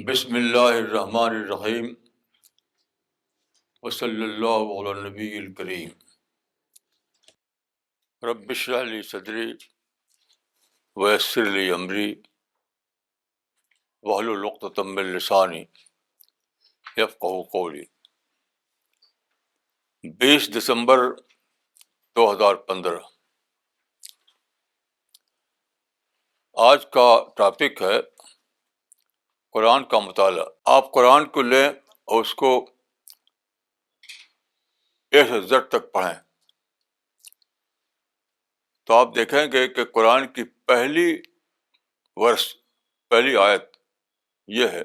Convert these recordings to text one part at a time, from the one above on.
بسم اللہ الرحمن الرحیم وصلی اللہ علی النبی الکریم رب اشرح لی صدری ویسر لی امری واحلل عقدۃ من لسانی یفقہوا قولی۔ 20 دسمبر 2015۔ آج کا ٹاپک ہے قرآن کا مطالعہ۔ آپ قرآن کو لیں اور اس کو اے سے زد تک پڑھیں تو آپ دیکھیں گے کہ قرآن کی پہلی آیت یہ ہے،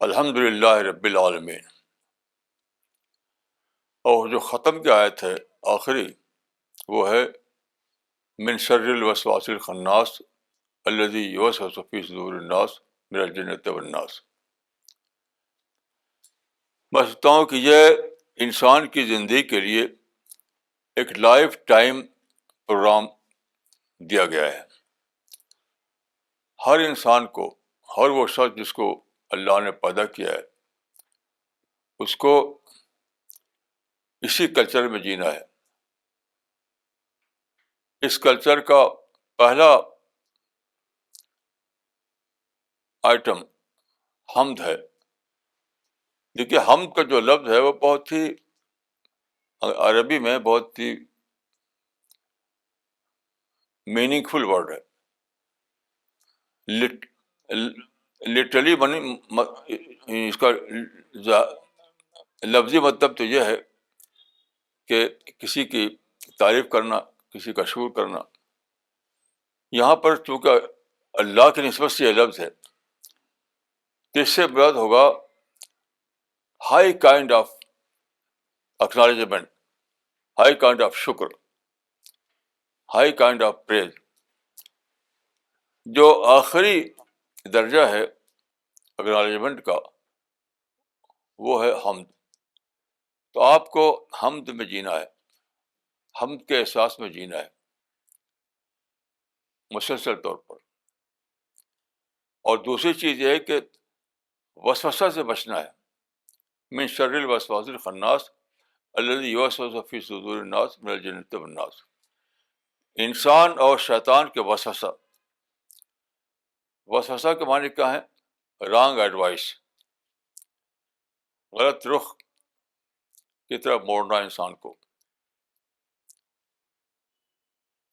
الحمد للہ رب العالمین، اور جو ختم کی آیت ہے آخری وہ ہے من شر الوسواس الخناس الذی یوسوس فی صدور الناس من الجنۃ والناس۔ میں سمجھتا ہوں کہ یہ انسان کی زندگی کے لیے ایک لائف ٹائم پروگرام دیا گیا ہے۔ ہر انسان کو، ہر وہ شخص جس کو اللہ نے پیدا کیا ہے، اس کو اسی کلچر میں جینا ہے۔ اس کلچر کا پہلا آئٹم حمد ہے۔ دیکھیے، حمد کا جو لفظ ہے وہ بہت ہی عربی میں بہت ہی میننگ فل ورڈ ہے۔ لٹرلی اس کا لفظی مطلب تو یہ ہے کہ کسی کی تعریف کرنا، کسی کا شکر کرنا۔ یہاں پر چونکہ اللہ کی نسبت سے یہ لفظ ہے تو اس سے مراد ہوگا high kind of acknowledgement, high kind of شکر، ہائی کائنڈ آف پریز۔ جو آخری درجہ ہے اکنالجمنٹ کا وہ ہے حمد۔ تو آپ کو حمد میں جینا ہے، حمد کے احساس میں جینا ہے مسلسل طور پر۔ اور دوسری چیز یہ ہے کہ وسوسہ سے بچنا ہے، من شر الوسواس الخناس الذی یوسوس فی صدور الناس من الجنۃ والناس۔ انسان اور شیطان کے وسوسہ کے معنی کیا ہے؟ رانگ ایڈوائس، غلط رخ کی طرف موڑنا انسان کو۔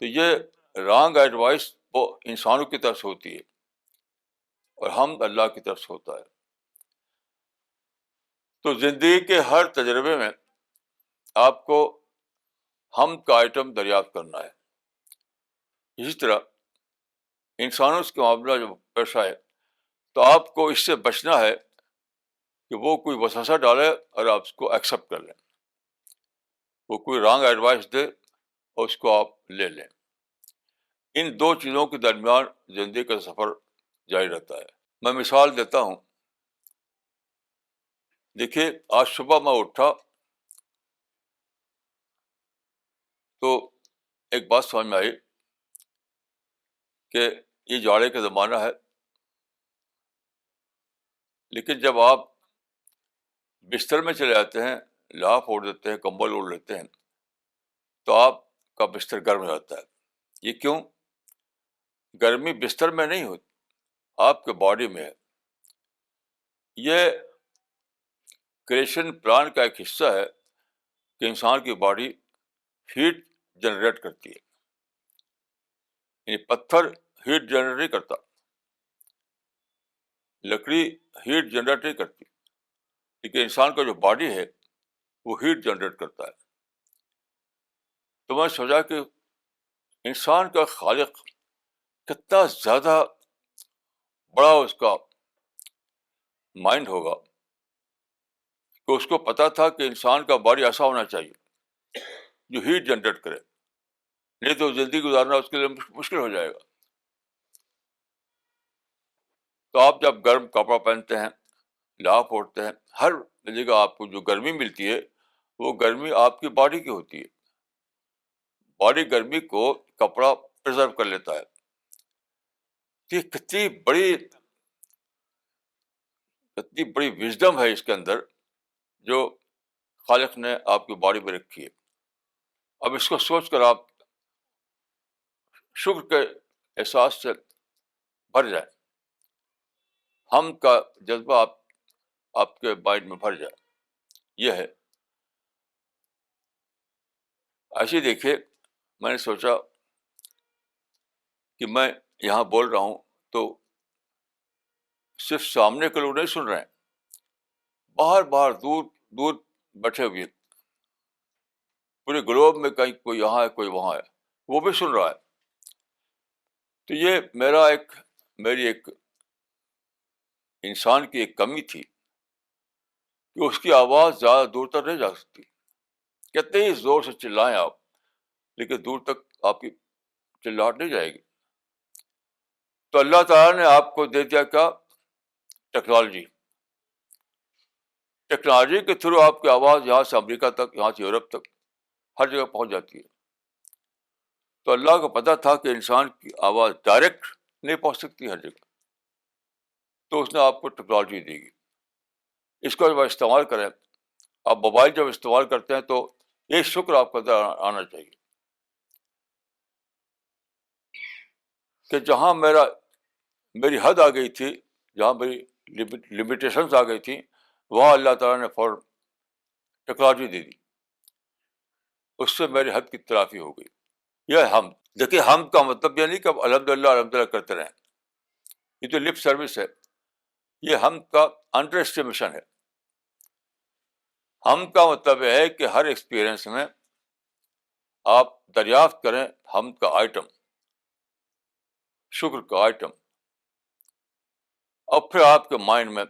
تو یہ رانگ ایڈوائس وہ انسانوں کی طرف سے ہوتی ہے اور حمد اللہ کی طرف سے ہوتا ہے۔ تو زندگی کے ہر تجربے میں آپ کو حمد کا آئٹم دریافت کرنا ہے۔ اسی طرح انسانوں سے معاملہ جو پیش آئے تو آپ کو اس سے بچنا ہے کہ وہ کوئی وسوسہ ڈالے اور آپ اس کو ایکسیپٹ کر لیں، وہ کوئی رانگ ایڈوائس دے اور اس کو آپ لے لیں۔ ان دو چیزوں کے درمیان زندگی کا سفر جاری رہتا ہے۔ میں مثال دیتا ہوں۔ دیکھیے، آج صبح میں اٹھا تو ایک بات سمجھ میں آئی کہ یہ جاڑے کا زمانہ ہے، لیکن جب آپ بستر میں چلے جاتے ہیں، لحاف اوڑھ دیتے ہیں، کمبل اوڑھ لیتے ہیں تو آپ کا بستر گرم ہو جاتا ہے۔ یہ کیوں؟ گرمی بستر میں نہیں ہوتی، آپ کے باڈی میں ہے۔ یہ کریشن پلان کا ایک حصہ ہے کہ انسان کی باڈی ہیٹ جنریٹ کرتی ہے۔ یعنی پتھر ہیٹ جنریٹ نہیں کرتا، لکڑی ہیٹ جنریٹ نہیں کرتی، لیکن انسان کا جو باڈی ہے وہ ہیٹ جنریٹ کرتا ہے۔ تو میں سوچا کہ انسان کا خالق کتنا زیادہ بڑا اس کا مائنڈ ہوگا کہ اس کو پتا تھا کہ انسان کا باڈی ایسا ہونا چاہیے جو ہیٹ جنریٹ کرے، نہیں تو زندگی گزارنا اس کے لیے مشکل ہو جائے گا۔ تو آپ جب گرم کپڑا پہنتے ہیں، لحاف اوڑھتے ہیں، ہر جگہ آپ کو جو گرمی ملتی ہے وہ گرمی آپ کی باڈی کی ہوتی ہے۔ باڈی گرمی کو کپڑا پرزرو کر لیتا ہے۔ یہ کتنی بڑی اتنی بڑی وژڈم ہے اس کے اندر جو خالق نے آپ کی باڈی میں رکھی ہے. اب اس کو سوچ کر آپ شکر کے احساس سے بھر جائیں. ہم کا جذبہ آپ کے مائنڈ میں بھر جائے. یہ ہے. ایسے ہی دیکھیے, میں نے سوچا کہ میں یہاں بول رہا ہوں تو صرف سامنے کے لوگ نہیں سن رہے ہیں, باہر باہر دور دور بیٹھے ہوئے پورے گلوب میں کہیں کوئی یہاں ہے کوئی وہاں ہے, وہ بھی سن رہا ہے. تو یہ میری ایک انسان کی ایک کمی تھی کہ اس کی آواز زیادہ دور تک نہیں جا سکتی. کتنے ہی زور سے چلائیں آپ, لیکن دور تک آپ کی چلاہٹ نہیں جائے گی. تو اللہ تعالیٰ نے آپ کو دے دیا کیا؟ ٹیکنالوجی. ٹیکنالوجی کے تھرو آپ کی آواز یہاں سے امریکہ تک, یہاں سے یورپ تک, ہر جگہ پہنچ جاتی ہے. تو اللہ کو پتہ تھا کہ انسان کی آواز ڈائریکٹ نہیں پہنچ سکتی ہر جگہ, تو اس نے آپ کو ٹیکنالوجی دی گی. اس کو جب استعمال کریں, آپ موبائل جب استعمال کرتے ہیں تو یہ شکر آپ کو اندر آنا چاہیے کہ جہاں میری حد آ گئی تھی, جہاں میری لمیٹیشنز آ گئی تھیں, وہاں اللہ تعالیٰ نے فوراً ٹیکنالوجی دے دی. اس سے میری حد کی تلافی ہو گئی. یہ ہم دیکھیے, ہم کا مطلب یہ نہیں کہ الحمد للہ الحمد للہ کرتے رہیں. یہ تو لپ سروس ہے. یہ ہم کا انڈر اسٹیمیشن ہے. ہم کا مطلب یہ ہے کہ ہر ایکسپیرئنس میں آپ دریافت کریں ہم کا آئٹم, شکر کا آئٹم, اور پھر آپ کے مائنڈ میں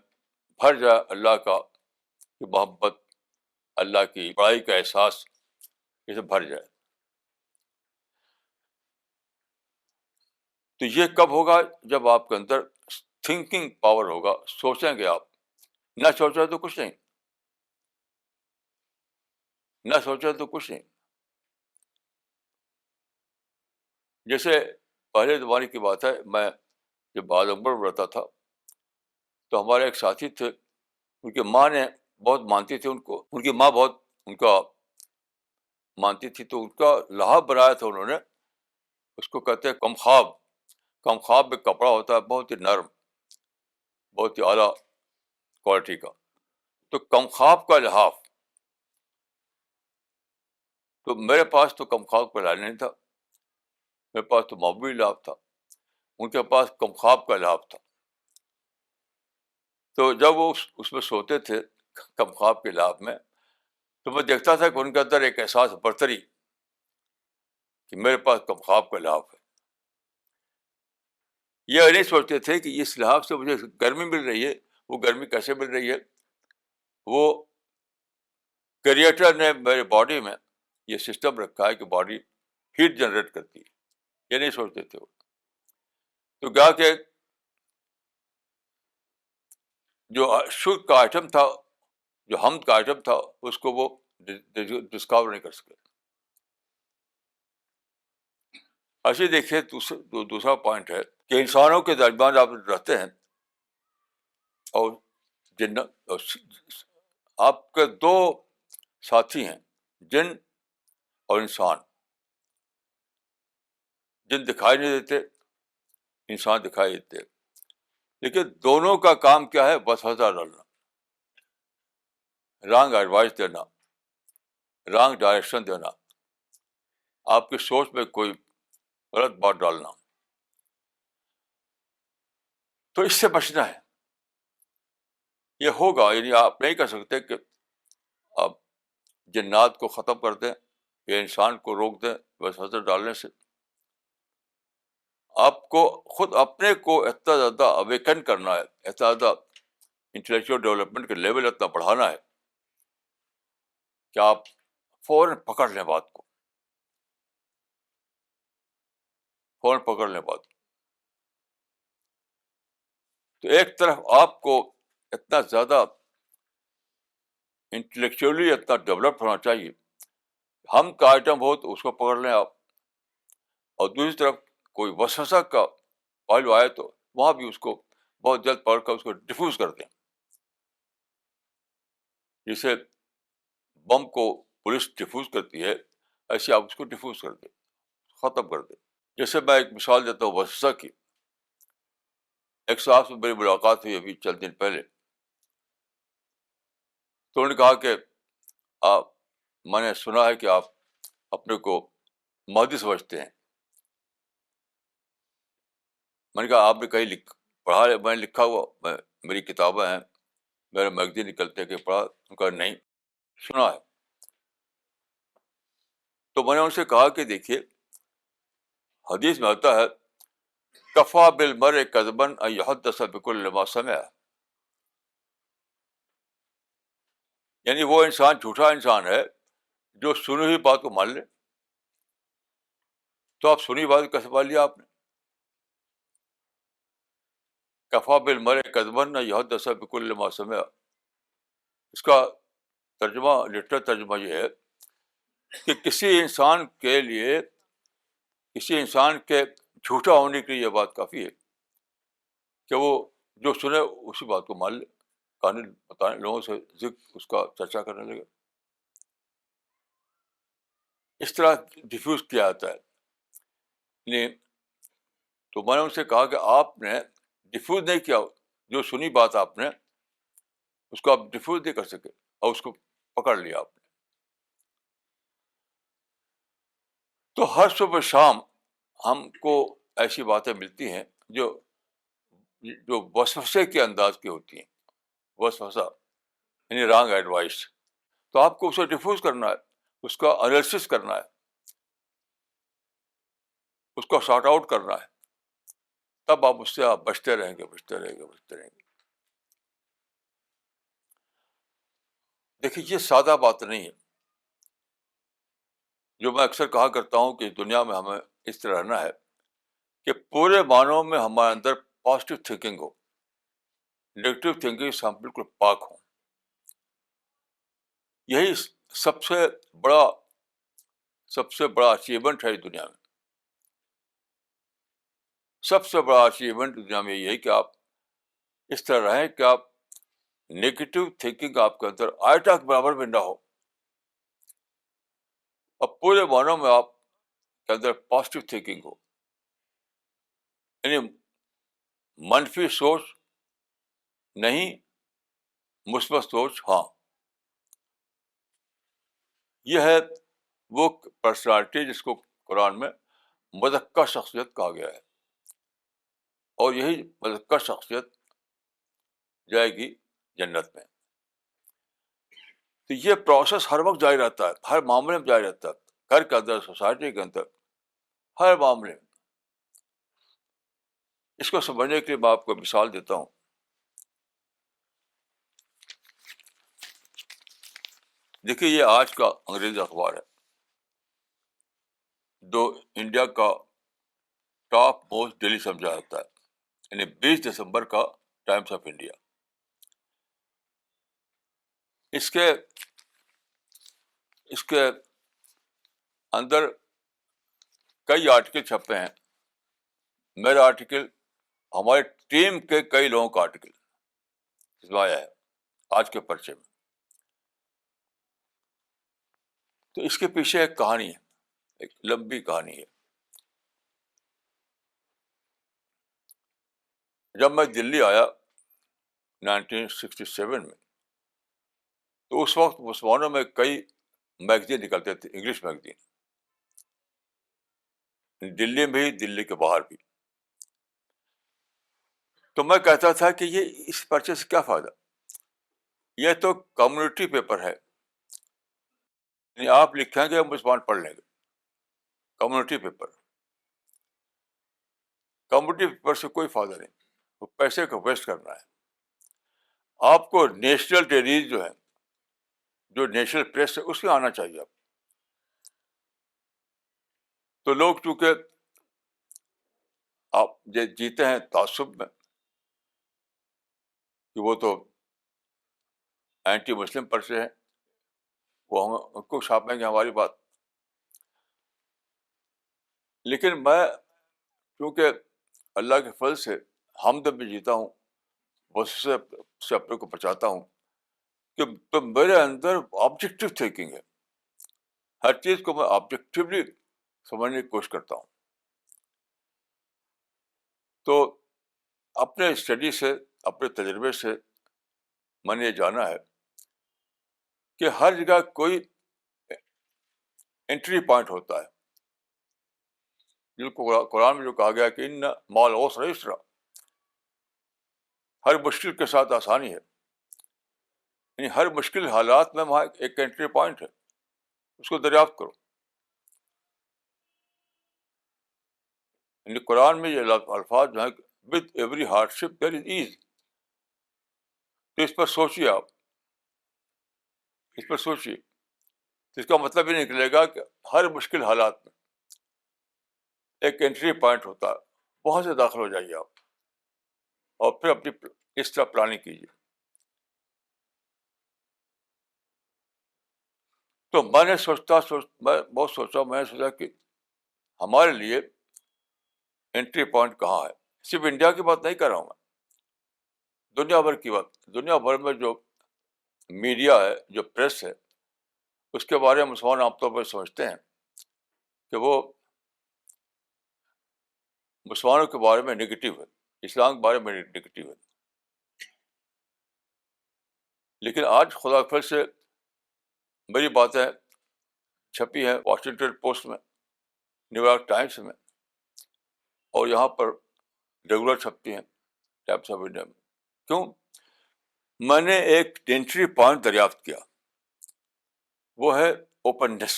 بھر جائے اللہ کا کی محبت, اللہ کی بڑائی کا احساس, یہ سب بھر جائے. تو یہ کب ہوگا؟ جب آپ کے اندر تھنکنگ پاور ہوگا. سوچیں گے آپ, نہ سوچیں تو کچھ نہیں, نہ سوچیں تو کچھ نہیں. جیسے پہلے زمانے کی بات ہے, میں جب اعظم گڑھ میں رہتا تھا تو ہمارے ایک ساتھی تھے, ان کی ماں نے بہت مانتی تھی ان کو, ان کی ماں بہت ان کا مانتی تھی, تو ان کا لحاف بنایا تھا انہوں نے. اس کو کہتے ہیں کمخواب. کمخواب میں کپڑا ہوتا ہے بہت ہی نرم, بہت ہی اعلیٰ کوالٹی کا. تو کمخواب کا لحاف, تو میرے پاس تو کمخواب کا لحاف نہیں تھا, میرے پاس تو معمولی لحاف تھا. ان کے پاس کمخواب کا لحاف تھا. تو جب وہ اس میں سوتے تھے کمخواب کے لحاف میں, تو میں دیکھتا تھا کہ ان کے اندر ایک احساس برتری کہ میرے پاس کمخواب کا لحاف ہے. یہ نہیں سوچتے تھے کہ اس لحاف سے مجھے گرمی مل رہی ہے. وہ گرمی کیسے مل رہی ہے؟ وہ کریٹر نے میرے باڈی میں یہ سسٹم رکھا ہے کہ باڈی ہیٹ جنریٹ کرتی ہے. یہ نہیں سوچتے تھے وہ. تو کیا کہ جو شکر کا آئٹم تھا, جو حمد کا آئٹم تھا, اس کو وہ ڈسکور نہیں کر سکے. ایسے دیکھیے دوسرا پوائنٹ ہے کہ انسانوں کے درمیان آپ رہتے ہیں اور آپ کے دو ساتھی ہیں, جن اور انسان. جن دکھائی نہیں دیتے, انسان دکھائی دیتے, لیکن دونوں کا کام کیا ہے؟ وسوسہ ڈالنا, رانگ ایڈوائس دینا, رانگ ڈائریکشن دینا, آپ کی سوچ میں کوئی غلط بات ڈالنا. تو اس سے بچنا ہے. یہ ہوگا, یعنی آپ نہیں کر سکتے کہ آپ جنات کو ختم کر دیں یا انسان کو روک دیں وسوسہ ڈالنے سے. آپ کو خود اپنے کو اتنا زیادہ اویکن کرنا ہے, اتنا زیادہ انٹلیکچوئل ڈیولپمنٹ کے لیول اتنا بڑھانا ہے کہ آپ فوراً پکڑ لیں بات کو, فوراً پکڑ لیں بات کو. تو ایک طرف آپ کو اتنا زیادہ انٹلیکچولی اتنا ڈیولپ ہونا چاہیے, ہم کا آئٹم ہو تو اس کو پکڑ لیں آپ, اور دوسری طرف کوئی وسوسہ کا پہلو آئے تو وہاں بھی اس کو بہت جلد پکڑ کر اس کو ڈیفیوز کر دیں. جسے بم کو پولیس ڈیفیوز کرتی ہے، ایسے آپ اس کو ڈیفیوز کر دیں، ختم کر دیں. جیسے میں ایک مثال دیتا ہوں وسوسہ کی. ایک صاحب سے میری ملاقات ہوئی ابھی چند دن پہلے. تو انہوں نے کہا کہ آپ، میں نے سنا ہے کہ آپ اپنے کو مہدی سمجھتے ہیں. میں نے کہا آپ نے کہیں پڑھا ہے؟ میں نے لکھا ہوا، میری کتابیں ہیں، میرے میگزین نکلتے کہ پڑھا. ان کا نہیں، سنا ہے. تو میں نے ان سے کہا کہ دیکھیے، حدیث میں آتا ہے کفا بالمرء کذبا ان یحدث بکل ما سمع. یعنی وہ انسان جھوٹا انسان ہے جو سنی ہوئی بات کو مان لے. تو آپ سنی بات کیسے مان لیا آپ نے؟ کفا بالمرء کذبا ان یحدث بکل ما سمع. اس کا ترجمہ، لٹرل ترجمہ یہ ہے کہ کسی انسان کے جھوٹا ہونے کے لیے یہ بات کافی ہے کہ وہ جو سنے اسی بات کو مان لے، کہانی بتانے لوگوں سے ذکر اس کا چرچا کرنے لگے. اس طرح ڈیفیوز کیا جاتا ہے. نہیں تو میں نے ان سے کہا کہ آپ نے ڈیفیوز نہیں کیا. جو سنی بات آپ نے، اس کو آپ ڈیفیوز نہیں کر سکے اور اس کو پکڑ لیا آپ نے. تو ہر صبح شام ہم کو ایسی باتیں ملتی ہیں جو وسوسے کے انداز کی ہوتی ہیں. وسوسہ یعنی رانگ ایڈوائس. تو آپ کو اسے ڈیفیوز کرنا ہے، اس کا انالیسس کرنا ہے، اس کو سارٹ آؤٹ کرنا ہے. تب آپ اس سے آپ بچتے رہیں گے. دیکھیے، یہ سادہ بات نہیں ہے. جو میں اکثر کہا کرتا ہوں کہ دنیا میں ہمیں اس طرح رہنا ہے کہ پورے معنوں میں ہمارے اندر پازیٹیو تھنکنگ ہو، نیگیٹو تھنکنگ سے ہم بالکل پاک ہوں. یہی سب سے بڑا اچیومنٹ ہے دنیا میں. سب سے بڑا اچیومنٹ دنیا میں یہ ہے کہ آپ اس طرح رہیں کہ آپ نیگیٹو تھنکنگ آپ کے اندر آئٹا کے برابر بھی نہ ہو، اب پورے معنوں میں آپ کے اندر پازیٹیو تھنکنگ ہو. یعنی منفی سوچ نہیں، مثبت سوچ ہاں. یہ ہے وہ پرسنالٹی جس کو قرآن میں مزکہ شخصیت کہا گیا ہے. اور یہی مزکہ شخصیت جائے گی جنت میں. تو یہ پروسیس ہر وقت جاری رہتا ہے، ہر معاملے میں جاری رہتا ہے، گھر کے اندر، سوسائٹی کے اندر، ہر معاملے میں. اس کو سمجھنے کے لیے میں آپ کو مثال دیتا ہوں. دیکھیے، یہ آج کا انگریزی اخبار ہے جو انڈیا کا ٹاپ موسٹ ڈیلی سمجھا جاتا ہے، یعنی 20 دسمبر کا ٹائمس آف انڈیا. اس کے اندر کئی آرٹیکل چھپے ہیں. میرا آرٹیکل، ہمارے ٹیم کے کئی لوگوں کا آرٹیکل اس میں آیا ہے آج کے پرچے میں. تو اس کے پیچھے ایک کہانی ہے، ایک لمبی کہانی ہے. جب میں دلی آیا 1967 میں، تو اس وقت مسلمانوں میں کئی میگزین نکلتے تھے، انگلش میگزین، دلی میں ہی، دلی کے باہر بھی. تو میں کہتا تھا کہ یہ اس پرچے سے کیا فائدہ، یہ تو کمیونٹی پیپر ہے، یعنی آپ لکھیں گے مسلمان پڑھ لیں گے. کمیونٹی پیپر سے کوئی فائدہ نہیں، وہ پیسے کو ویسٹ کرنا ہے. آپ کو نیشنل ڈیلیز جو ہے، جو نیشنل پریس ہے، اس میں آنا چاہیے. تو لوگ چونکہ آپ جیتے ہیں تعصب میں کہ وہ تو اینٹی مسلم پرچے ہیں، وہ ہم کو چھاپیں گے ہماری بات. لیکن میں چونکہ اللہ کے فضل سے حمد میں جیتا ہوں، وہ سے اپنے کو بچاتا ہوں تو میرے اندر آبجیکٹو تھنکنگ ہے. ہر چیز کو میں آبجیکٹیولی سمجھنے کی کوشش کرتا ہوں. تو اپنے اسٹڈی سے, اپنے تجربے سے میں نے یہ جانا ہے کہ ہر جگہ کوئی انٹری پوائنٹ ہوتا ہے. جن کو قرآن میں جو کہا گیا کہ ان مال عسر یسرا, ہر مشکل کے ساتھ آسانی ہے. یعنی ہر مشکل حالات میں وہاں ایک انٹری پوائنٹ ہے, اس کو دریافت کرو. یعنی قرآن میں یہ الفاظ جو ہیں with every hard ship there is as. تو اس پر سوچیے, آپ اس پر سوچیے. اس کا مطلب یہ نکلے گا کہ ہر مشکل حالات میں ایک انٹری پوائنٹ ہوتا ہے, وہاں سے داخل ہو جائیے آپ, اور پھر اپنی اس طرح پلاننگ کیجیے. تو میں نے میں بہت سوچا, میں نے سوچا کہ ہمارے لیے انٹری پوائنٹ کہاں ہے. صرف انڈیا کی بات نہیں کر رہا ہوں میں, دنیا بھر کی بات. دنیا بھر میں جو میڈیا ہے, جو پریس ہے, اس کے بارے میں مسلمان عام طور پر سمجھتے ہیں کہ وہ مسلمانوں کے بارے میں نگیٹو ہے, اسلام کے بارے میں نگیٹو ہے. لیکن آج خدا کے فضل سے میری باتیں چھپی ہیں واشنگٹن پوسٹ میں, نیو یارک ٹائمس میں, اور یہاں پر ریگولر چھپتی ہیں ٹائمس آف انڈیا میں. کیوں؟ میں نے ایک انٹری پوائنٹ دریافت کیا, وہ ہے اوپننیس.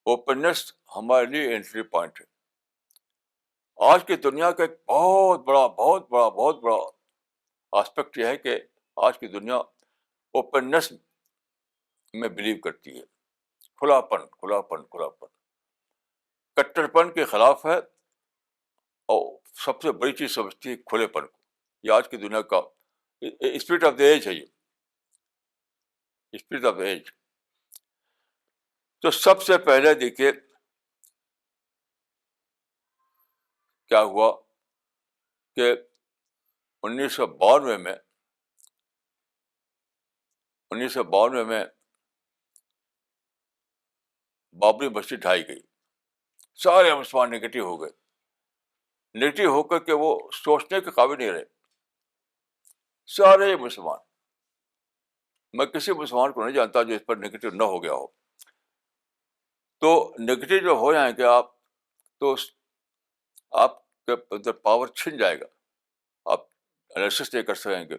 اوپننیس ہمارے لیے انٹری پوائنٹ ہے. آج کی دنیا کا ایک بہت بڑا آسپیکٹ یہ ہے کہ آج کی دنیا اوپننیس میں بلیو کرتی ہے. کھلا پن. کٹر پن کے خلاف ہے, اور سب سے بڑی چیز سمجھتی ہے کھلے پن کو. یہ آج کی دنیا کا اسپرٹ آف دا ایج ہے, یہ اسپرٹ آف دا ایج. تو سب سے پہلے دیکھیے کیا ہوا کہ 1992 میں بابری مسجد ڈھائی گئی. سارے مسلمان نگیٹو ہو گئے, نگیٹو ہو کر کے وہ سوچنے کے قابل نہیں رہے. سارے مسلمان, میں کسی مسلمان کو نہیں جانتا جو اس پر نگیٹو نہ ہو گیا ہو. تو نگیٹو جو ہو جائیں گے آپ, تو آپ کے اندر پاور چھن جائے گا, آپ انالیسس نہیں کر سکیں گے,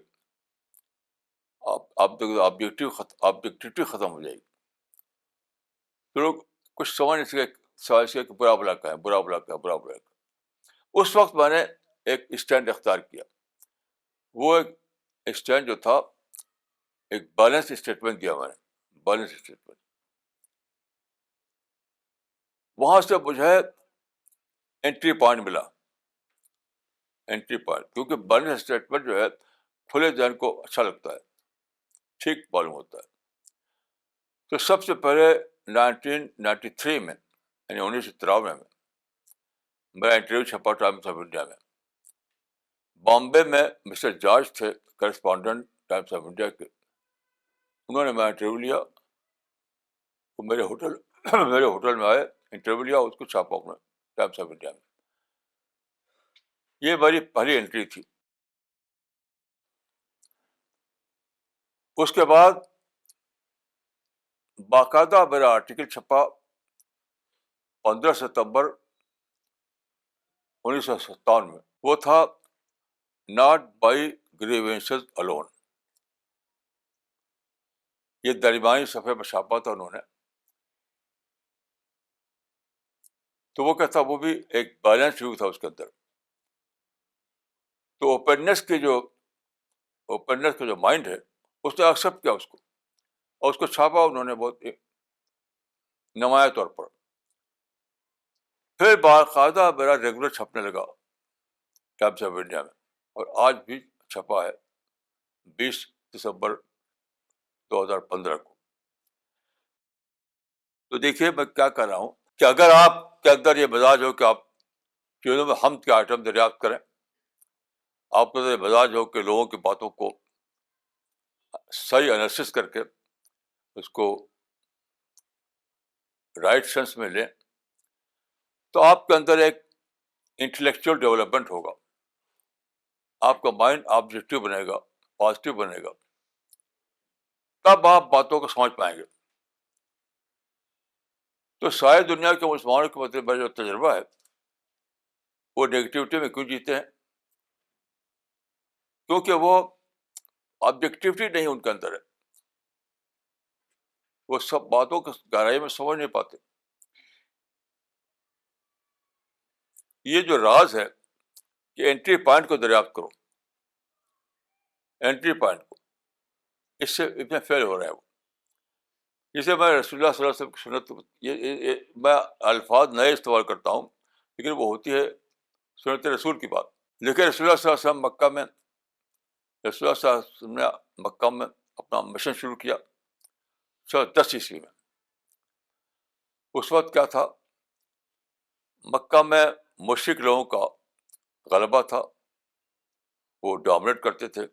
آپ آبجیکٹیوٹی ختم ہو جائے گی. تو لوگ کچھ سمجھ نہیں سکے کہ برا بلا کا ہے. اس وقت میں نے ایک اسٹینڈ اختیار کیا. وہ ایک اسٹینڈ جو تھا, ایک بیلنس اسٹیٹمنٹ دیا میں نے, بیلنس اسٹیٹمنٹ. وہاں سے مجھے انٹری پوائنٹ ملا, انٹری پوائنٹ. کیونکہ بیلنس اسٹیٹمنٹ جو ہے کھلے ذہن کو اچھا لگتا ہے, ٹھیک معلوم ہوتا ہے. تو سب سے پہلے 1993 میں, یعنی 1993 میں میرا انٹرویو چھپا ٹائمس آف انڈیا میں. بامبے میں مسٹر جارج تھے, کرسپونڈنٹ ٹائمس آف انڈیا کے. انہوں نے میرا انٹرویو لیا, وہ میرے ہوٹل میں آئے, انٹرویو لیا, اس کو چھاپا انہوں نے ٹائمس آف انڈیا میں. یہ میری پہلی انٹری تھی. اس کے بعد باقاعدہ میرا آرٹیکل چھپا 15 ستمبر 1957 میں. وہ تھا ناٹ بائی گریوینسز الون. یہ درمیانی صفحے پر چھاپا تھا انہوں نے. تو وہ کہتا, وہ بھی ایک بیلنس ویو تھا اس کے اندر. تو اوپننیس کا جو مائنڈ ہے, اس نے ایکسیپٹ کیا اس کو, اور اس کو چھاپا انہوں نے بہت نمایاں طور پر. پھر باقاعدہ میرا ریگولر چھپنے لگا ٹائمس آف انڈیا میں, اور آج بھی چھپا ہے 20 دسمبر 2015 کو. تو دیکھیے میں کیا کر رہا ہوں کہ اگر آپ کے اندر یہ مزاج ہو کہ آپ چیزوں میں حمد کے آئٹم دریافت کریں, آپ کے اندر یہ مزاج ہو کہ لوگوں کی باتوں کو صحیح انالیسس کر کے اس کو رائٹ سینس میں لیں تو آپ کے اندر ایک انٹلیکچوئل ڈیولپمنٹ ہوگا. آپ کا مائنڈ آبجیکٹو بنے گا, پازیٹیو بنے گا, تب آپ باتوں کو سمجھ پائیں گے. تو ساری دنیا کے مسلمانوں کے مطلب جو تجربہ ہے وہ نیگیٹیوٹی میں کیوں جیتے ہیں؟ کیونکہ وہ آبجیکٹیوٹی نہیں ان کے اندر ہے. وہ سب باتوں کو گہرائی میں سمجھ نہیں پاتے. یہ جو راز ہے کہ انٹری پوائنٹ کو دریافت کرو, انٹری پوائنٹ کو, اس سے اتنے فیل ہو رہا ہے وہ. جسے میں رسول اللہ صلی اللہ علیہ وسلم کی سنت, یہ میں الفاظ نئے استعمال کرتا ہوں لیکن وہ ہوتی ہے سنت رسول کی بات. لیکن رسول اللہ صلی اللہ علیہ وسلم رسول اللہ صلی اللہ علیہ وسلم نے مکہ میں اپنا مشن شروع کیا 10 عیسوی میں. اس وقت کیا تھا, مکہ میں مشرک لوگوں کا غلبہ تھا, وہ ڈومینیٹ کرتے تھے.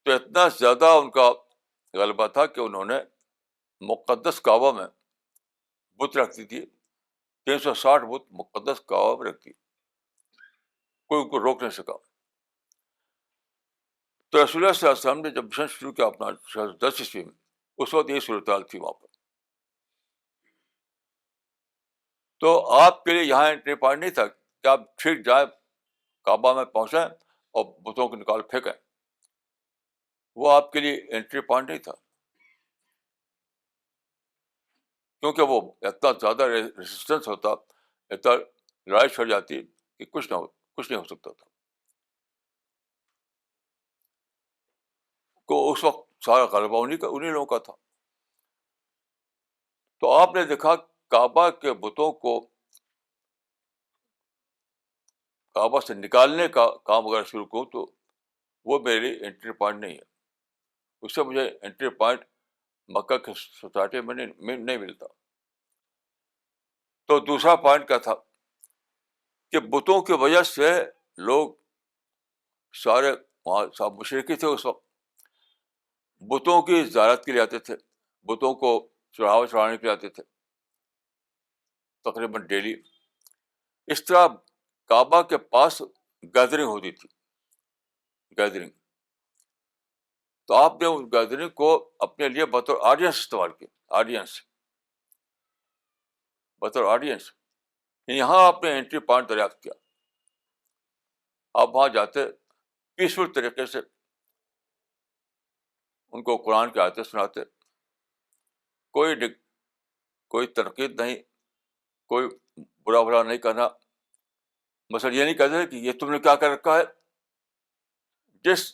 تو اتنا زیادہ ان کا غلبہ تھا کہ انہوں نے مقدس کعبہ میں بت رکھ دی تھی. 360 بت مقدس کعبہ میں رکھ دی, کوئی ان کو روک نہیں سکا. تو رسول اللہ صلی اللہ علیہ وسلم نے جب مشن شروع کیا اپنا 10 عیسوی میں, اس وقت یہ صورتحال تھی وہاں پر. تو آپ کے لیے یہاں انٹری پوائنٹ نہیں تھا کہ آپ ٹھیک جائیں, کعبہ میں پہنچیں اور بتوں کو نکال پھینکیں. وہ آپ کے لیے انٹری پوائنٹ نہیں تھا, کیونکہ وہ اتنا زیادہ ریزسٹنس ہوتا, اتنا لڑائی چھڑ جاتی کہ کچھ نہیں ہو سکتا تھا. تو اس وقت سارا غلبہ انہیں لوگوں کا تھا. تو آپ نے دیکھا کعبہ کے بتوں کو کعبہ سے نکالنے کا کام اگر شروع کروں تو وہ میرے لیے انٹری پوائنٹ نہیں ہے. اس سے مجھے انٹری پوائنٹ مکہ کی سوسائٹی میں نہیں ملتا. تو دوسرا پوائنٹ کیا تھا کہ بتوں کی وجہ سے لوگ سارے وہاں سب مشرکی تھے اس وقت, بتوں کی زیارت کے لیے آتے تھے, بتوں کو چڑھانے کے لیے آتے تھے تقریباً ڈیلی. اس طرح کعبہ کے پاس گیدرنگ ہوتی تھی, گیدرنگ. تو آپ نے اس گیدرنگ کو اپنے لیے بطور آڈینس استعمال کیا, بطور آڈینس. یہاں آپ نے انٹری پوائنٹ دریافت کیا. آپ وہاں جاتے, پیسفل طریقے سے ان کو قرآن کی آیتیں سناتے, کوئی تنقید نہیں, کوئی برا بھلا نہیں کہنا. مثلا یہ نہیں کہتے کہ یہ تم نے کیا کر رکھا ہے. جس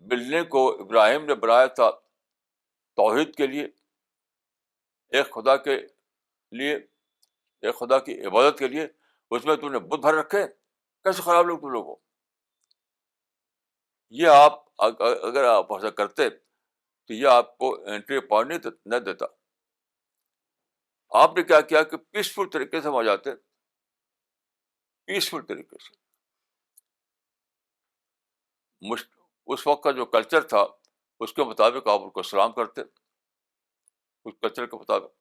بلڈنگ کو ابراہیم نے بنایا تھا توحید کے لیے, ایک خدا کے لیے, ایک خدا کی عبادت کے لیے, اس میں تم نے بت بھر رکھے, کیسے خراب لوگ تم لوگ ہو. یہ آپ اگر آپ ایسا کرتے تو یہ آپ کو انٹری پوائنٹ نہ دیتا. آپ نے کیا کیا کہ پیسفل طریقے سے وہاں جاتے, پیسفل طریقے سے. اس وقت کا جو کلچر تھا اس کے مطابق آپ ان کو سلام کرتے, اس کلچر کے مطابق.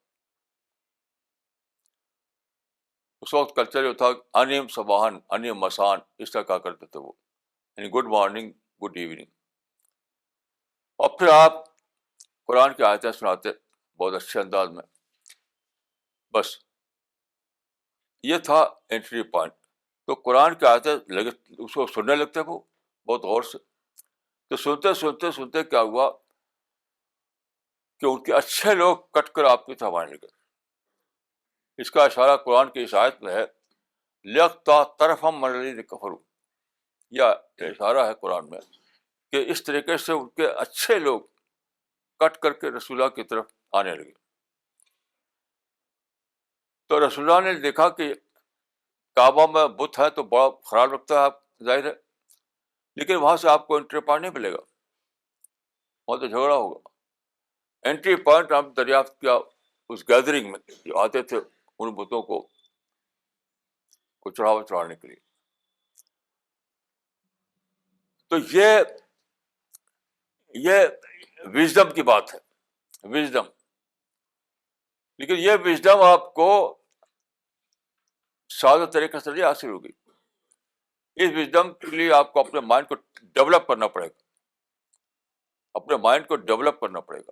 اس وقت کلچر جو تھا انیم صباحن انیم مسان, اس طرح کہا کرتے تھے وہ, یعنی گڈ مارننگ, گڈ ایوننگ. اور پھر آپ قرآن کی آیتیں سناتے بہت اچھے انداز میں. بس یہ تھا انٹری پوائنٹ. تو قرآن کی آیتیں لگے, اس کو سننے لگتے وہ بہت غور سے. تو سنتے کیا ہوا کہ ان کے اچھے لوگ کٹ کر آپ کی طرف آنے لگے. اس کا اشارہ قرآن کی اس آیت میں ہے, لَيَقْطَعَ طَرْفًا مِنَ الَّذِينَ كَفَرُوا. یہ اشارہ ہے قرآن میں کہ اس طریقے سے ان کے اچھے لوگ کٹ کر کے رسول اللہ کی طرف آنے لگے. تو رسول اللہ نے دیکھا کہ کعبہ میں بت ہے تو بڑا خراب لگتا ہے, آپ ظاہر ہے, لیکن وہاں سے آپ کو انٹری پوائنٹ نہیں ملے گا, وہاں تو جھگڑا ہوگا. انٹری پوائنٹ آپ دریافت کیا اس گیدرنگ میں جو آتے تھے ان بتوں کو چڑھاوا چڑھانے کے لیے. تو یہ یہ وزڈم کی بات ہے، وزڈم. لیکن یہ وزڈم آپ کو سادہ طریقے سے نہیں حاصل ہوگی. اس وزڈم کے لیے آپ کو اپنے مائنڈ کو ڈیولپ کرنا پڑے گا، اپنے مائنڈ کو ڈیولپ کرنا پڑے گا.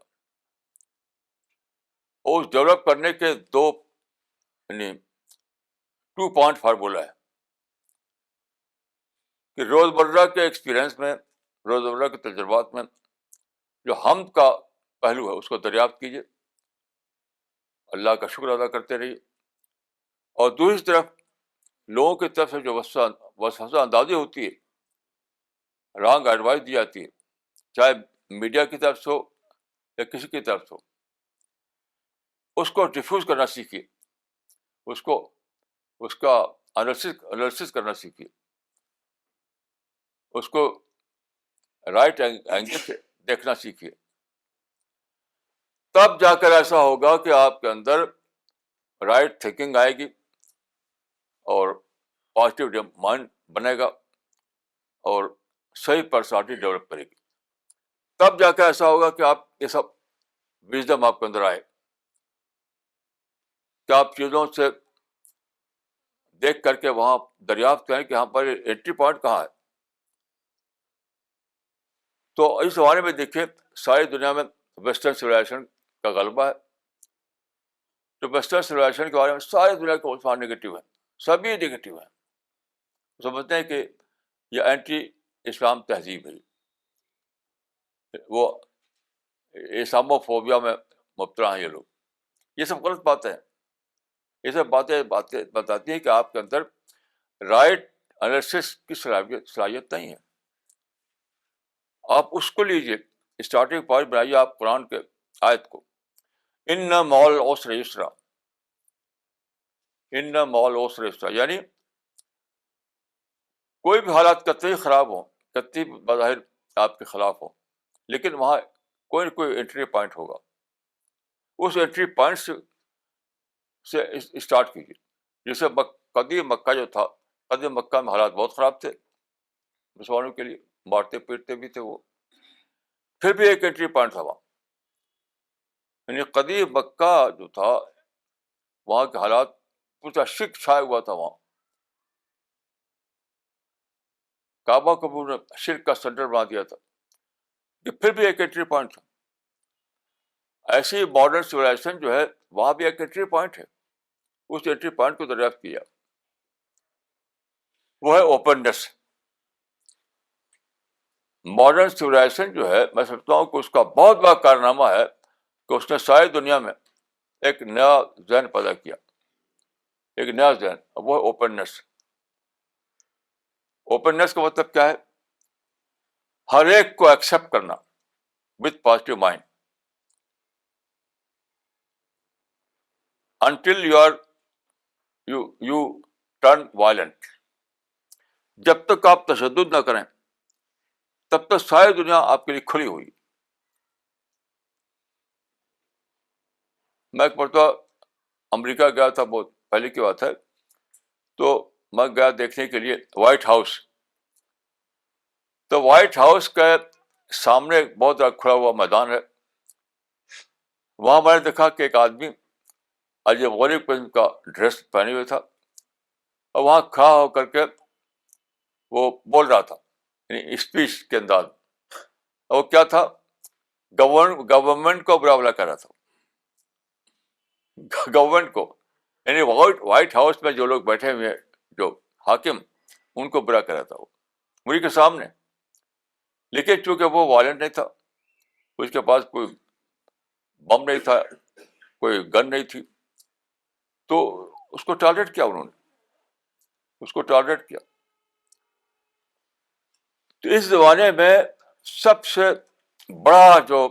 اور اس ڈیولپ کرنے کے دو یعنی 2 پوائنٹ فارمولہ ہے کہ روزمرہ کے ایکسپیرئنس میں، روزمرہ کے تجربات میں جو حمد کا پہلو ہے اس کو دریافت کیجیے، اللہ کا شکر ادا کرتے رہیے. اور دوسری طرف لوگوں کی طرف سے جو وسوسہ اندازی ہوتی ہے، رانگ ایڈوائس دی جاتی ہے، چاہے میڈیا کی طرف سے ہو یا کسی کی طرف سے ہو، اس کو ڈیفیوز کرنا سیکھیے، اس کا انالیسس کرنا سیکھیے، اس کو رائٹ اینگل سے دیکھنا سیکھیے. تب جا کر ایسا ہوگا کہ آپ کے اندر رائٹ تھنکنگ آئے گی اور پازیٹیو مائنڈ بنے گا اور صحیح پرسنالٹی ڈیولپ کرے گی. تب جا کر ایسا ہوگا کہ آپ یہ سب وزڈم آپ کے اندر آئے کہ آپ چیزوں سے دیکھ کر کے وہاں دریافت کریں کہ یہاں پر انٹری پوائنٹ کہاں ہے. تو اس زمانے میں دیکھیں ساری دنیا میں ویسٹرن سویلائزیشن کا غلبہ ہے. تو ویسٹرن سویلائزیشن کے بارے میں ساری دنیا کے مسلمان نگیٹو ہیں، سبھی نگیٹو ہیں. سمجھتے ہیں کہ یہ اینٹی اسلام تہذیب ہے، وہ اسلامو فوبیا میں مبتلا ہیں یہ لوگ. یہ سب غلط باتیں ہیں. یہ سب باتیں بتاتی ہیں کہ آپ کے اندر رائٹ انالیسس کی صلاحیت نہیں ہے. آپ اس کو لیجیے، اسٹارٹنگ پوائنٹ بنائیے آپ قرآن کے آیت کو، ان مع العسر یسرا، ان مع العسر یسرا، یعنی کوئی بھی حالات کتنی خراب ہوں، کتنی بظاہر آپ کے خلاف ہوں، لیکن وہاں کوئی نہ کوئی انٹری پوائنٹ ہوگا. اس انٹری پوائنٹ سے اسٹارٹ کیجیے. جیسے قدیم مکہ جو تھا، قدیم مکہ میں حالات بہت خراب تھے مسلمانوں کے لیے، مارتے پیٹتے بھی تھے وہ، پھر بھی ایک انٹری پوائنٹ تھا وہاں. یعنی قدیم مکہ جو تھا وہاں کے حالات پورا شرک چھایا ہوا تھا. وہاں کعبہ کو پورا شرک کا سینٹر بنا دیا تھا، کہ پھر بھی ایک انٹری پوائنٹ تھا. ایسی ماڈرن سویلائزیشن جو ہے وہاں بھی ایک انٹری پوائنٹ ہے. اس انٹری پوائنٹ کو دریافت کیا، وہ ہے اوپننس. ماڈرن سویلائزیشن جو ہے میں سمجھتا ہوں کہ اس کا بہت بڑا کارنامہ ہے کہ اس نے ساری دنیا میں ایک نیا ذہن پیدا کیا، ایک نیا ذہن، وہ ہے اوپننس. اوپننس کا مطلب کیا ہے؟ ہر ایک کو ایکسیپٹ کرنا with positive mind. Until you turn violent, جب تک آپ تشدد نہ کریں تب تک ساری دنیا آپ کے لیے کھلی ہوئی. میں ایک مرتبہ امریکہ گیا تھا، بہت پہلے کی بات ہے. تو میں گیا دیکھنے کے لیے وائٹ ہاؤس. تو وائٹ ہاؤس کے سامنے بہت بڑا کھلا ہوا میدان ہے. وہاں میں نے دیکھا کہ ایک آدمی عجیب غریب قسم کا ڈریس پہنے ہوئے تھا، اور وہاں کھڑا ہو کر کے وہ بول رہا تھا، یعنی اسپیچ کے انداز. اور وہ کیا تھا؟ گورنمنٹ کو برا بلا کر رہا تھا، گورنمنٹ کو. یعنی وائٹ ہاؤس میں جو لوگ بیٹھے ہوئے ہیں، جو حاکم، ان کو برا کر رہا تھا وہ مجھے کے سامنے. لیکن چونکہ وہ وائلنٹ نہیں تھا، اس کے پاس کوئی بم نہیں تھا، کوئی گن نہیں تھی، تو اس کو ٹالریٹ کیا، انہوں نے اس کو ٹالریٹ کیا. تو اس زمانے میں سب سے بڑا جو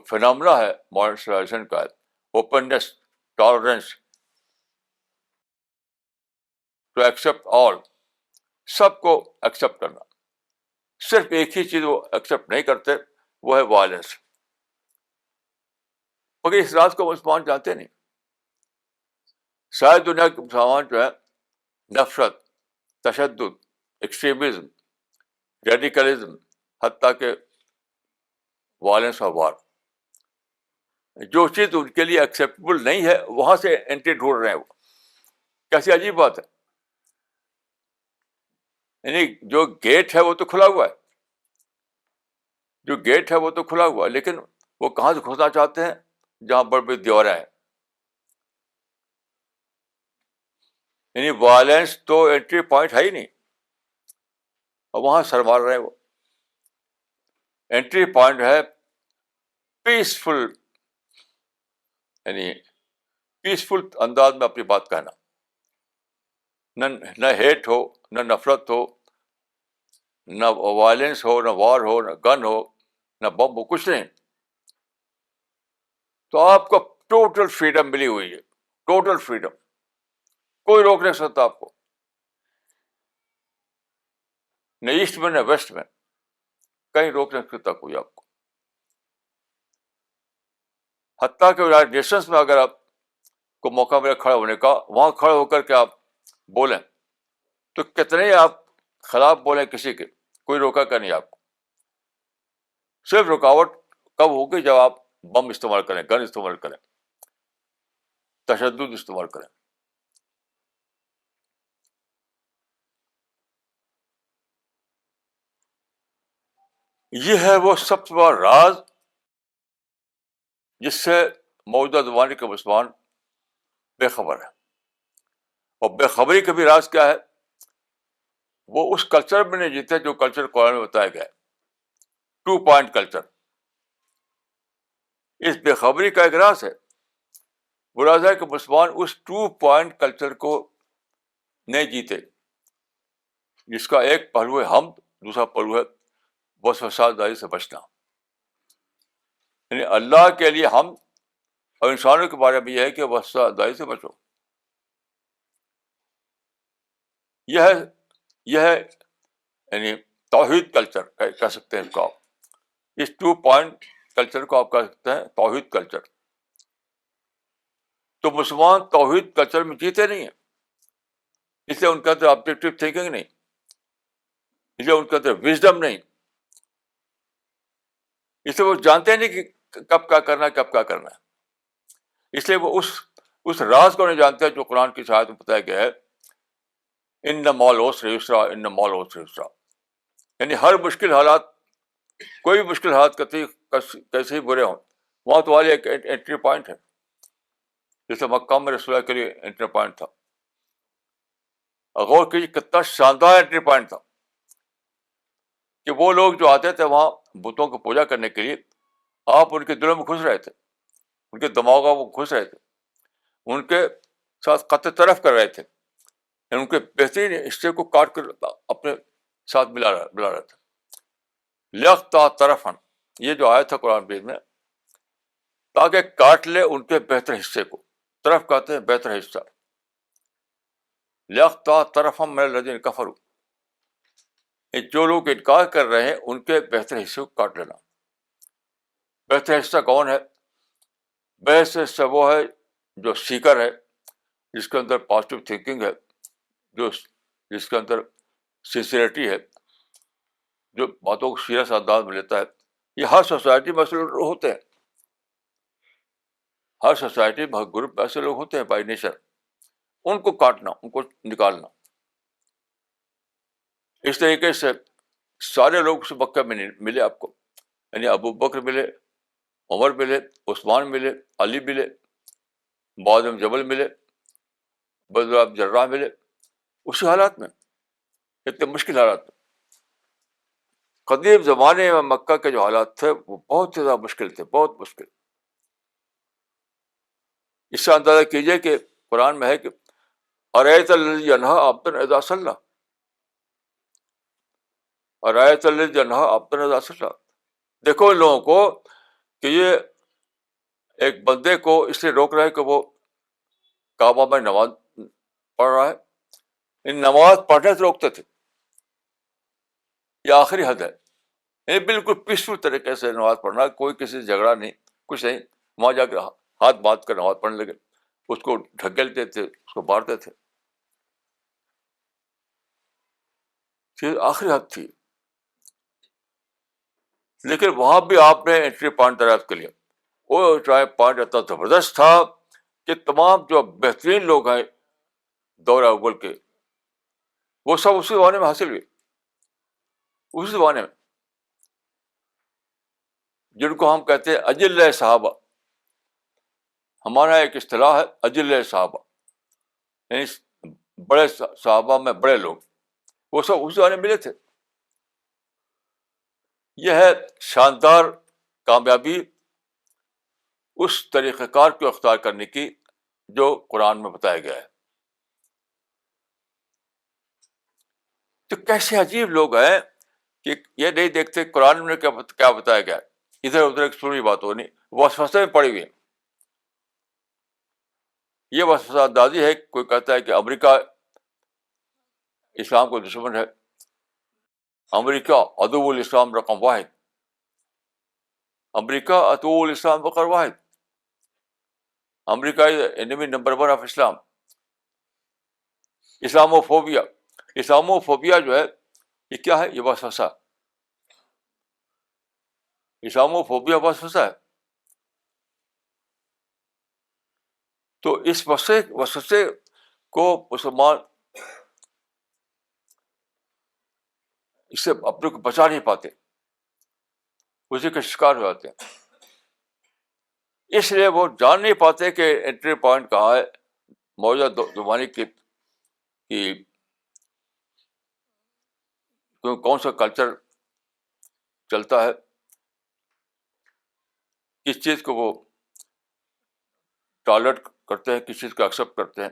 فینامنا ہے ماڈرن سویلائزیشن کا ہے اوپننس، ٹالرنس، ٹو ایکسیپٹ آل، سب کو ایکسیپٹ کرنا. صرف ایک ہی چیز وہ ایکسیپٹ نہیں کرتے، وہ ہے وائلنس. مگر اس رات کو مسلمان جانتے نہیں. شاید دنیا کے مسلمان جو ہے نفرت، تشدد، ایکسٹریمزم، ریڈیکلزم، حتیٰ کہ وائلنس اور وار. جو چیز ان کے لیے ایکسیپٹیبل نہیں ہے وہاں سے انٹری ڈھونڈ رہے ہیں وہ. کیسی عجیب بات ہے. یعنی جو گیٹ ہے وہ تو کھلا ہوا ہے, جو گیٹ ہے وہ تو کھلا ہوا ہے, لیکن وہ کہاں سے گھسنا چاہتے ہیں؟ جہاں بڑی بڑی دیواریں ہیں. یعنی وائلنس تو انٹری پوائنٹ ہے ہی نہیں, اور وہاں سر مار رہے ہیں وہ. انٹری پوائنٹ ہے پیسفل, یعنی پیسفل انداز میں اپنی بات کہنا. نہ ہیٹ ہو, نہ نفرت ہو, نہ وائلنس ہو, نہ وار ہو, نہ گن ہو, نہ بم ہو, کچھ نہیں. تو آپ کو ٹوٹل فریڈم ملی ہوئی ہے, ٹوٹل فریڈم. کوئی روک نہیں سکتا آپ کو, نہ ایسٹ میں نہ ویسٹ میں, کہیں روک نہیں سکتا کوئی آپ کو. حتیٰ کہ یونائٹیڈ نیشنز میں اگر آپ کو موقع ملے کھڑے ہونے کا, وہاں کھڑے ہو کر کے آپ بولیں تو کتنے آپ خلاف بولیں کسی کے, کوئی روکا کا نہیں آپ کو. صرف رکاوٹ کب ہوگی؟ جب آپ بم استعمال کریں, گن استعمال کریں, تشدد استعمال کریں. یہ ہے وہ سب سے بڑا راز جس سے موجودہ زمانے کے مسلمان بے خبر ہے. اور بے خبری کا بھی راز کیا ہے؟ وہ اس کلچر میں نہیں جیتے جو کلچر قرآن میں بتایا گیا ہے, 2 پوائنٹ کلچر. اس بے خبری کا ایک راز ہے. وہ راز ہے کہ مسلمان اس 2 پوائنٹ کلچر کو نہیں جیتے, جس کا ایک پہلو ہے حمد, دوسرا پہلو ہے بس فساد داری سے بچنا. یعنی اللہ کے لیے حمد, اور انسانوں کے بارے میں یہ ہے کہ بس فساد داری سے بچو. یہ ہے یعنی توحید کلچر کہہ سکتے ہیں اس کو آپ. اس 2 پوائنٹ کلچر کو آپ کہہ سکتے ہیں توحید کلچر. تو مسلمان توحید کلچر میں جیتے نہیں ہیں, اس لیے ان کے اندر آبجیکٹو تھنکنگ نہیں, اس لیے ان کے اندر وزڈم نہیں, اس لیے وہ جانتے نہیں کہ کب کیا کرنا ہے, کب کیا کرنا ہے. اس لیے وہ اس راز کو نہیں جانتے جو قرآن کی شاید میں بتایا گیا ہے, ان مع العسر یسرا, ان مع العسر یسرا. یعنی ہر مشکل حالات, کوئی بھی مشکل حالات کیسے ہی برے ہوں, وہاں تو والے ایک انٹری پوائنٹ ہے. جیسے مکہ میں رسول اللہ کے لیے انٹری پوائنٹ تھا. غور کیجیے کتنا شاندار انٹری پوائنٹ تھا کہ وہ لوگ جو آتے تھے وہاں بتوں کو پوجا کرنے کے لیے, آپ ان کے دلوں میں گھس رہے تھے, ان کے دماغوں میں گھس رہے تھے, ان کے ساتھ قطع طرف کر رہے تھے, ان کے بہترین حصے کو کاٹ کر اپنے ساتھ ملا رہا تھا. لقطہ طرفن, یہ جو آیا تھا قرآن پاک میں, تاکہ کاٹ لے ان کے بہتر حصے کو. طرف کہتے ہیں بہتر حصہ. لقطہ طرفن من الذین کفروا, جو لوگ انکار کر رہے ہیں ان کے بہتر حصے کو کاٹ لینا. بہتر حصہ کون ہے؟ بہتر حصہ وہ ہے جو سیکر ہے, جس کے اندر پازیٹیو تھنکنگ ہے, جس کے اندر سنسیئرٹی ہے, جو باتوں کو سیریس انداز میں لیتا ہے. یہ ہر سوسائٹی میں ایسے لوگ ہوتے ہیں, ہر سوسائٹی میں ہر گروپ میں ایسے لوگ ہوتے ہیں بائی نیچر. ان کو کاٹنا, ان کو نکالنا. اس طریقے سے سارے لوگ اس مکہ میں نہیں ملے آپ کو. یعنی ابو بکر ملے, عمر ملے, عثمان ملے, علی ملے, معاذ بن جبل ملے, بدر بن جراح ملے, اسی حالات میں, اتنے مشکل حالات میں. قدیم زمانے میں مکہ کے جو حالات تھے وہ بہت زیادہ مشکل تھے, بہت مشکل. اس سے اندازہ کیجیے کہ قرآن میں ہے کہ ارأیت الذی ینہی عبدا اذا صلی, ارأیت الذی ینہی عبدا اذا صلی. دیکھو ان لوگوں کو کہ یہ ایک بندے کو اس لیے روک رہا ہے کہ وہ کعبہ میں نماز پڑھ رہا ہے. ان نماز پڑھنے سے روکتے تھے, یہ آخری حد ہے. یہ بالکل پیسفل طریقے سے نماز پڑھنا, کوئی کسی سے جھگڑا نہیں, کچھ نہیں. وہاں جا کے ہاتھ بات کر نماز پڑھنے لگے, اس کو ڈھکیلتے تھے, اس کو مارتے تھے. پھر آخری حد تھی. لیکن وہاں بھی آپ نے انٹری پوائنٹ دریافت کر لیا. وہ انٹری پوائنٹ اتنا زبردست تھا کہ تمام جو بہترین لوگ ہیں دور اول کے وہ سب اسی زمانے میں حاصل ہوئے, اسی زمانے میں, جن کو ہم کہتے ہیں اجل صحابہ. ہمارا ایک اصطلاح ہے اجل صحابہ, یعنی بڑے صحابہ میں بڑے لوگ, وہ سب اسی زمانے میں ملے تھے. یہ ہے شاندار کامیابی اس طریقہ کار کو اختیار کرنے کی جو قرآن میں بتایا گیا ہے. تو کیسے عجیب لوگ ہیں کہ یہ نہیں دیکھتے قرآن میں کیا بتایا گیا ہے, ادھر ادھر ایک سنی بات ہو نہیں, وسوسے میں پڑی ہوئی ہے. یہ وسوسہ اندازی ہے, کوئی کہتا ہے کہ امریکہ اسلام کو دشمن ہے, امریکہ عدو الاسلام رقم واحد, امریکہ عدو الاسلام رقم واحد, امریکہ enemy number 1 of Islam. Islamophobia, Islamophobia جو ہے یہ کیا ہے؟ یہ وسوسہ, اسلاموفوبیا وسوسہ ہے. تو اس وسوسے کو مسلمان اس سے اپنے کو بچا نہیں پاتے, اسی کے شکار ہو جاتے ہیں. اس لیے وہ جان نہیں پاتے کہ انٹری پوائنٹ کہاں ہے موجودہ زمانے کی کون سا کلچر چلتا ہے, کس چیز کو وہ ٹالریٹ کرتے ہیں, کس چیز کو ایکسیپٹ کرتے ہیں,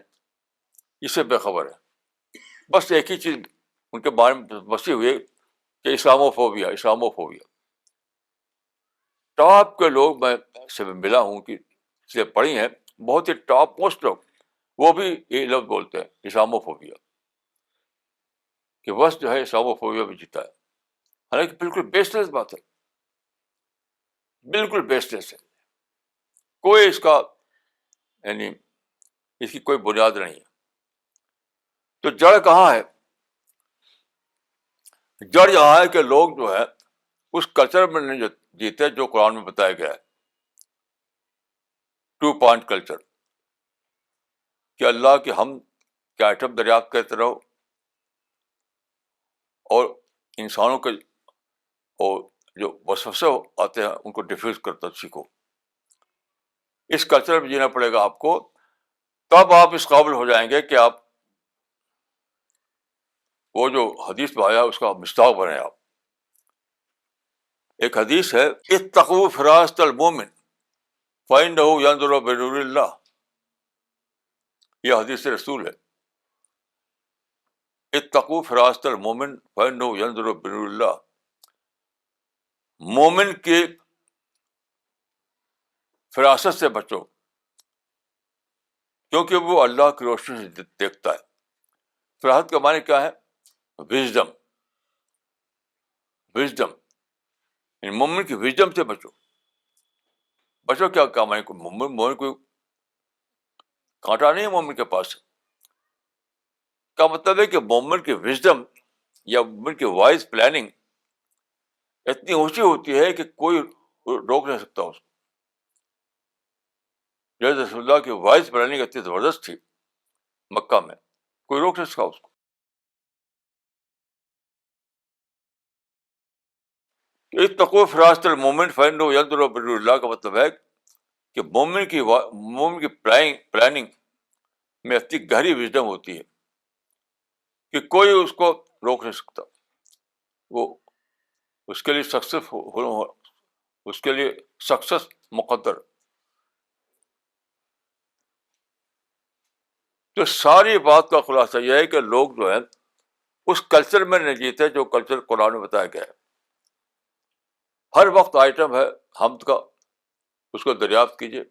اس سے بے خبر ہے. بس ایک ہی چیز ان کے بارے میں بسی ہوئی ہے کہ اسلاموفوبیا, اسلاموفوبیا. ٹاپ کے لوگ میں سے ملا ہوں کہ سے پڑھی ہیں, بہت ہی ٹاپ موسٹ لوگ, وہ بھی یہ لفظ بولتے ہیں اسلاموفوبیا, کہ بس جو ہے اسلاموفوبیا بھی جیتا ہے. حالانکہ بالکل بیس لیس بات ہے, بالکل بیس لیس ہے, کوئی اس کا یعنی اس کی کوئی بنیاد نہیں ہے. تو جڑ کہاں ہے؟ جڑ یہاں ہے کہ لوگ جو ہے اس کلچر میں نہیں جیتے جو قرآن میں بتایا گیا ہے, 2 پوائنٹ کلچر, کہ اللہ کے ہم کے آئٹم دریافت کرتے رہو اور انسانوں کے اور جو وسوسے آتے ہیں ان کو ڈیفیوز کرتا سیکھو. اس کلچر میں جینا پڑے گا آپ کو, تب آپ اس قابل ہو جائیں گے کہ آپ وہ جو حدیث میں آیا اس کا مصداق بنے. آپ ایک حدیث ہے, اتقوا فراست المومن فإنہ ینظر بنور اللہ, یہ حدیث رسول ہے. اتقوا فراست المومن فإنہ ینظر بنور اللہ, مومن کی فراست سے بچو کیونکہ وہ اللہ کی روشنی سے دیکھتا ہے. فراست کا معنی کیا ہے؟ وژڈم, وژڈم, یعنی مومن کی وژڈم سے بچو. بچو کیا معنی؟ مومن کو کانٹا نہیں ہے مومن کے پاس. کا مطلب ہے کہ مومن کی وژڈم یا مومن کی وائز پلاننگ اتنی اونچی ہوتی ہے کہ کوئی روک نہیں سکتا اس کو. جیسے رسول اللہ کی وائز پلاننگ اتنی زبردست تھی مکہ میں, کوئی روک نہیں سکا اس کو. اتقوا فراست المومن فإنہ ینظر بنور اللہ کا مطلب ہے کہ مومن کی پلاننگ میں اتنی گہری وژڈم ہوتی ہے کہ کوئی اس کو روک نہیں سکتا. وہ اس کے لیے سکسیس مقدر. تو ساری بات کا خلاصہ یہ ہے کہ لوگ جو ہیں اس کلچر میں نہیں جیتے جو کلچر قرآن میں بتایا گیا ہے. ہر وقت آئٹم ہے حمد کا, اس کو دریافت کیجیے,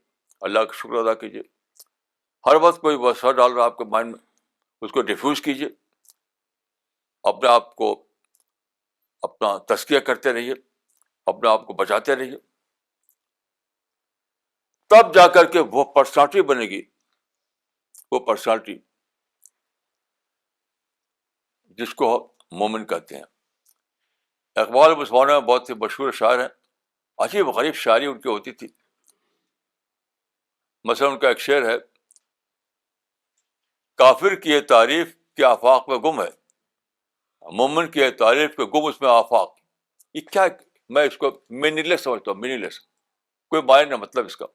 اللہ کا شکر ادا کیجیے. ہر وقت کوئی وسوسہ ڈال رہا ہے آپ کے مائنڈ میں, اس کو ڈیفیوز کیجیے, اپنے آپ کو اپنا تزکیہ کرتے رہیے, اپنے آپ کو بچاتے رہیے. تب جا کر کے وہ پرسنالٹی بنے گی, وہ پرسنالٹی جس کو مومن کہتے ہیں. اقبال مسلمانوں میں بہت سے مشہور شاعر ہیں، عجیب غریب شاعری ان کی ہوتی تھی. مثلا ان کا ایک شعر ہے، کافر کی یہ تعریف کے آفاق میں گم ہے، مومن کی یہ تعریف کے گم اس میں آفاق. یہ کیا، میں اس کو میننگ لیس سمجھتا ہوں، میننگ لیس، کوئی معنی نہ مطلب اس کا.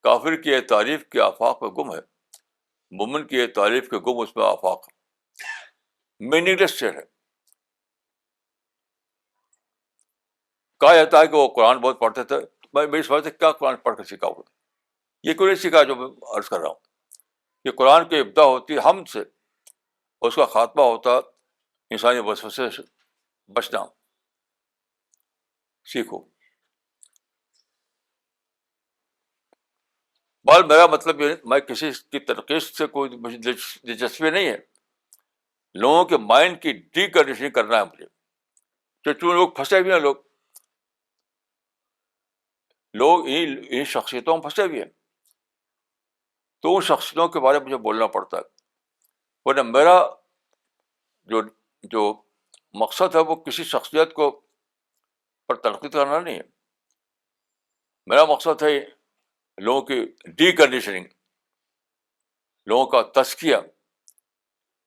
کافر کی یہ تعریف کے آفاق میں گم ہے، مومن کی یہ تعریف کے گم اس میں آفاق. میننگ لیس شعر ہے. کہا جاتا ہے کہ وہ قرآن بہت پڑھتے تھے. میں میری سمجھ سے کیا قرآن پڑھ کر سیکھا وہ، یہ کوئی نہیں سیکھا جو میں عرض کر رہا ہوں. یہ قرآن کی ابتدا ہوتی ہے حمد سے، اور اس کا خاتمہ ہوتا انسانی وسوسے سے بچنا. سیکھو. بال میرا مطلب یہ، میں کسی کی تنقید سے کوئی مجھے دلچسپی نہیں ہے. لوگوں کے مائنڈ کی ڈی کنڈیشننگ کرنا ہے مجھے. جو لوگ پھنسے ہوئے ہیں، لوگ ان شخصیتوں میں پھنسے ہوئے ہیں، تو ان شخصیتوں کے بارے میں مجھے بولنا پڑتا ہے. ورنہ میرا جو جو مقصد ہے وہ کسی شخصیت کو پر تنقید کرنا نہیں ہے. میرا مقصد ہے لوگوں کی ڈی کنڈیشننگ، لوگوں کا تزکیہ،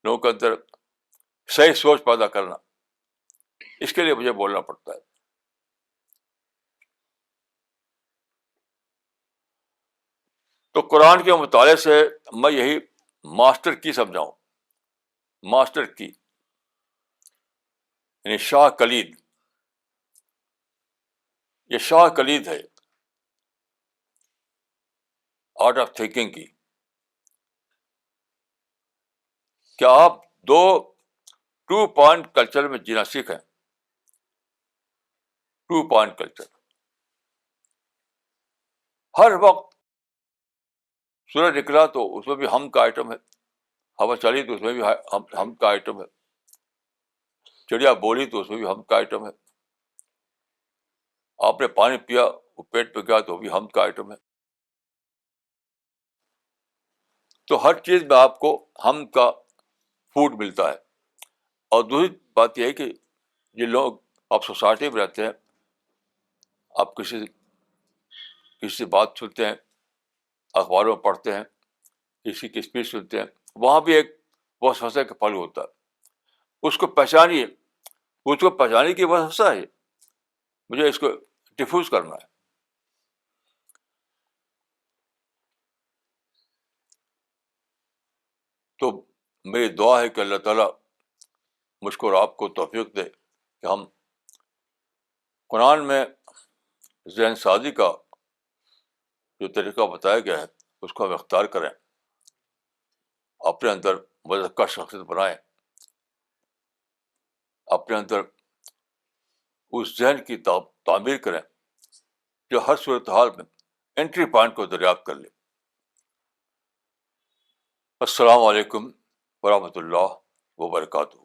لوگوں کے اندر صحیح سوچ پیدا کرنا. اس کے لیے مجھے بولنا پڑتا ہے. تو قرآن کے مطالعے سے میں یہی ماسٹر کی سمجھاؤں. ماسٹر کی یعنی شاہ کلید. یہ شاہ کلید ہے آرٹ آف تھنکنگ کی. کیا آپ 2 پوائنٹ کلچر میں جینا سیکھیں. 2 پوائنٹ کلچر. ہر وقت سورج نکلا تو اس میں بھی ہم کا آئٹم ہے، ہوا چلی تو اس میں بھی ہم کا آئٹم ہے، چڑیا بولی تو اس میں بھی ہم کا آئٹم ہے، آپ نے پانی پیا وہ پیٹ پہ گیا تو بھی ہم کا آئٹم ہے. تو ہر چیز میں آپ کو ہم کا فوڈ ملتا ہے. اور دوسری بات یہ ہے کہ یہ لوگ، آپ سوسائٹی میں رہتے ہیں، آپ کسی سے بات سنتے ہیں، اخباروں میں پڑھتے ہیں، کسی کی اسپیچ سنتے ہیں، وہاں بھی ایک وسوسے کا پہلو ہوتا ہے. اس کو پہچانیے، اس کو پہچانے کی وسوسہ ہے. مجھے اس کو ڈیفیوز کرنا ہے. تو میری دعا ہے کہ اللہ تعالیٰ مجھ کو اور آپ کو توفیق دے کہ ہم قرآن میں ذہن سازی کا جو طریقہ بتایا گیا ہے اس کو ہم اختیار کریں، اپنے اندر مزکہ شخصیت بنائیں، اپنے اندر اس ذہن کی تعمیر کریں جو ہر صورتحال میں انٹری پوائنٹ کو دریافت کر لے. السلام علیکم ورحمۃ اللہ وبرکاتہ.